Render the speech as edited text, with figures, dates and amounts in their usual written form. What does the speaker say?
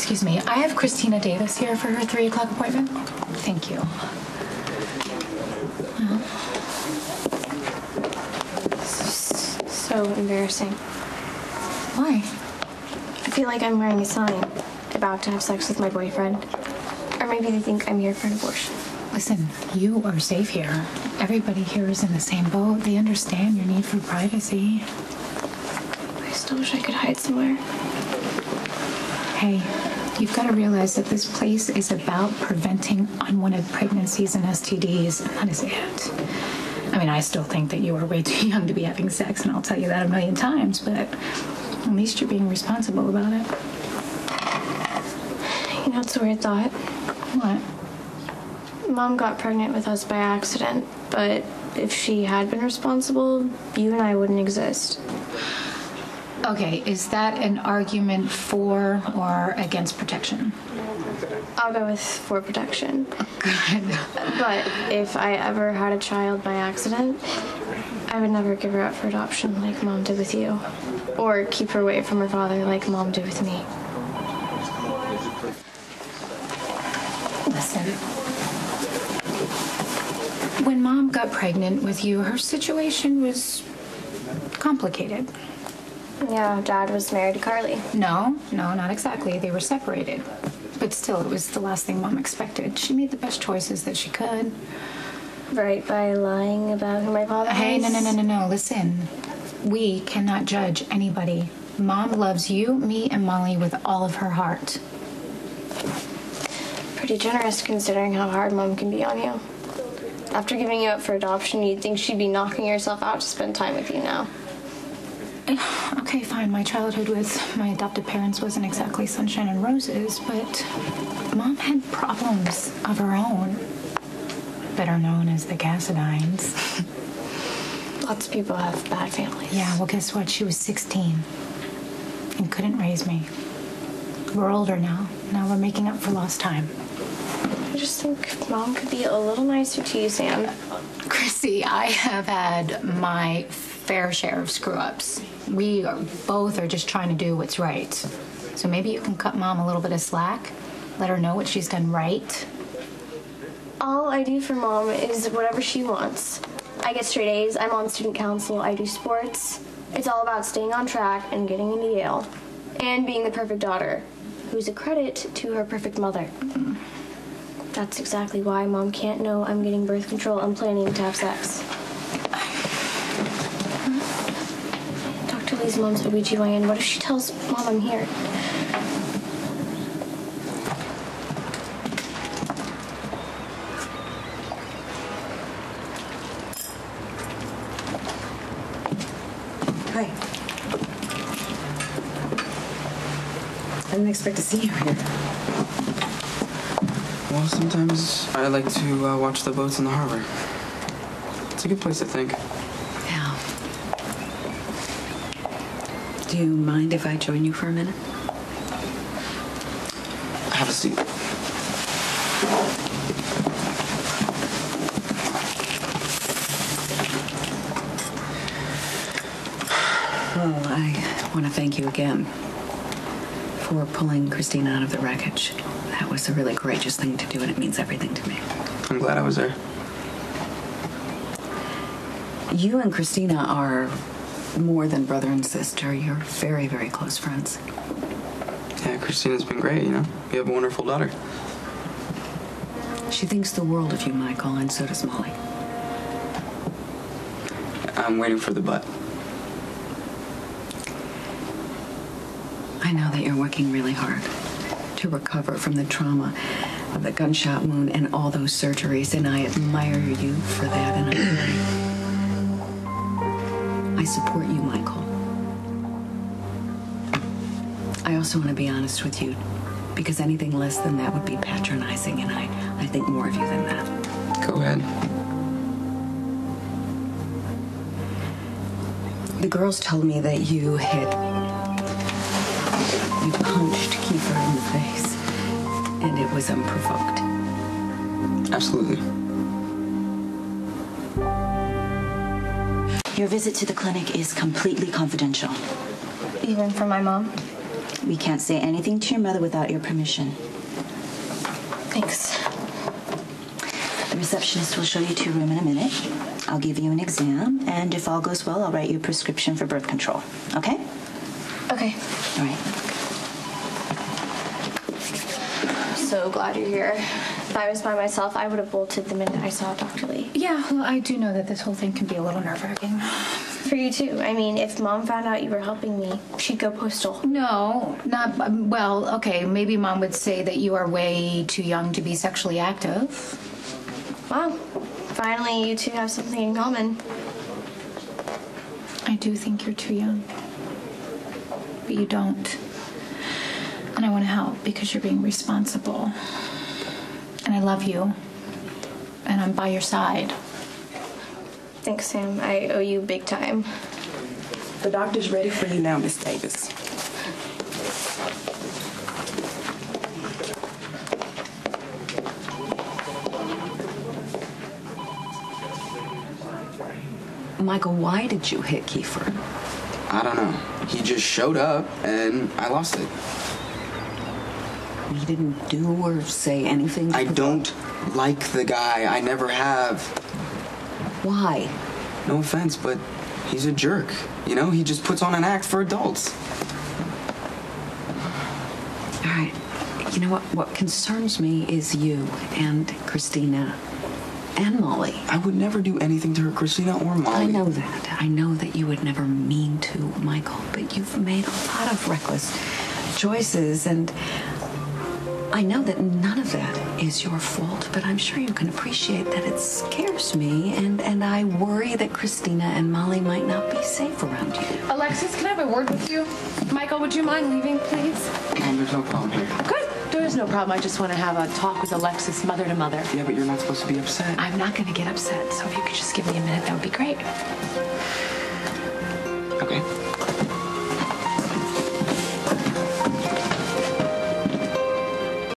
Excuse me, I have Kristina Davis here for her 3 o'clock appointment. Thank you. So embarrassing. Why? I feel like I'm wearing a sign, about to have sex with my boyfriend. Or maybe they think I'm here for an abortion. Listen, you are safe here. Everybody here is in the same boat. They understand your need for privacy. I still wish I could hide somewhere. Hey, you've got to realize that this place is about preventing unwanted pregnancies and STDs, and that is it. I mean, I still think that you are way too young to be having sex, and I'll tell you that 1,000,000 times, but at least you're being responsible about it. You know, it's a weird thought. What? Mom got pregnant with us by accident, but if she had been responsible, you and I wouldn't exist. Okay, is that an argument for or against protection? I'll go with for protection. Good. But if I ever had a child by accident, I would never give her up for adoption like Mom did with you. Or keep her away from her father like Mom did with me. Listen. When Mom got pregnant with you, her situation was complicated. Yeah, Dad was married to Carly. No, not exactly. They were separated. But still, it was the last thing Mom expected. She made the best choices that she could. Right, by lying about who my father was? Hey, no. Listen. We cannot judge anybody. Mom loves you, me, and Molly with all of her heart. Pretty generous considering how hard Mom can be on you. After giving you up for adoption, you'd think she'd be knocking herself out to spend time with you now. Okay, fine. My childhood with my adopted parents wasn't exactly sunshine and roses, but Mom had problems of her own. Better known as the Cassidines. Lots of people have bad families. Yeah, well, guess what? She was 16 and couldn't raise me. We're older now. Now we're making up for lost time. I just think Mom could be a little nicer to you, Sam. Chrissy, I have had my fair share of screw-ups. We both are just trying to do what's right. So maybe you can cut Mom a little bit of slack. Let her know what she's done right. All I do for Mom is whatever she wants. I get straight A's, I'm on student council, I do sports. It's all about staying on track and getting into Yale. And being the perfect daughter, who's a credit to her perfect mother. That's exactly why Mom can't know I'm getting birth control and planning to have sex. Dr. Lee's mom's OBGYN. What if she tells Mom I'm here? Hi. I didn't expect to see you here. Well, sometimes I like to watch the boats in the harbor. It's a good place to think. Yeah. Do you mind if I join you for a minute? Have a seat. Well, I want to thank you again for pulling Kristina out of the wreckage. That was a really courageous thing to do, and it means everything to me. I'm glad I was there. You and Kristina are more than brother and sister. You're very, very close friends. Yeah, Kristina's been great, you know. We have a wonderful daughter. She thinks the world of you, Michael, and so does Molly. I'm waiting for the but. I know that you're working really hard to recover from the trauma of the gunshot wound and all those surgeries, and I admire you for that, and I support you, Michael. I also want to be honest with you, because anything less than that would be patronizing, and I think more of you than that. Go ahead. The girls told me that you punched Kiefer in the face, and it was unprovoked. Absolutely. Your visit to the clinic is completely confidential. Even for my mom? We can't say anything to your mother without your permission. Thanks. The receptionist will show you to your room in a minute. I'll give you an exam, and if all goes well, I'll write you a prescription for birth control. Okay? Okay. All right. So glad you're here. If I was by myself, I would have bolted the minute I saw Dr. Lee. Yeah, well, I do know that this whole thing can be a little nerve-wracking. For you too. I mean, if Mom found out you were helping me, she'd go postal. No, not, well, okay, maybe Mom would say that you are way too young to be sexually active. Wow. Finally, you two have something in common. I do think you're too young. But you don't. And I want to help because you're being responsible. And I love you. And I'm by your side. Thanks, Sam. I owe you big time. The doctor's ready for you now, Miss Davis. Michael, why did you hit Kiefer? I don't know. He just showed up, and I lost it. You didn't do or say anything? I don't like the guy. I never have. Why? No offense, but he's a jerk. You know, he just puts on an act for adults. All right. You know what? What concerns me is you and Kristina and Molly. I would never do anything to her, Kristina or Molly. I know that. I know that you would never mean to, Michael, but you've made a lot of reckless choices, and I know that none of that is your fault, but I'm sure you can appreciate that it scares me, and I worry that Kristina and Molly might not be safe around you. Alexis, can I have a word with you? Michael, would you mind leaving, please? There's no problem here. Good. There is no problem. I just want to have a talk with Alexis, mother to mother. Yeah, but you're not supposed to be upset. I'm not going to get upset, so if you could just give me a minute, that would be great. Okay.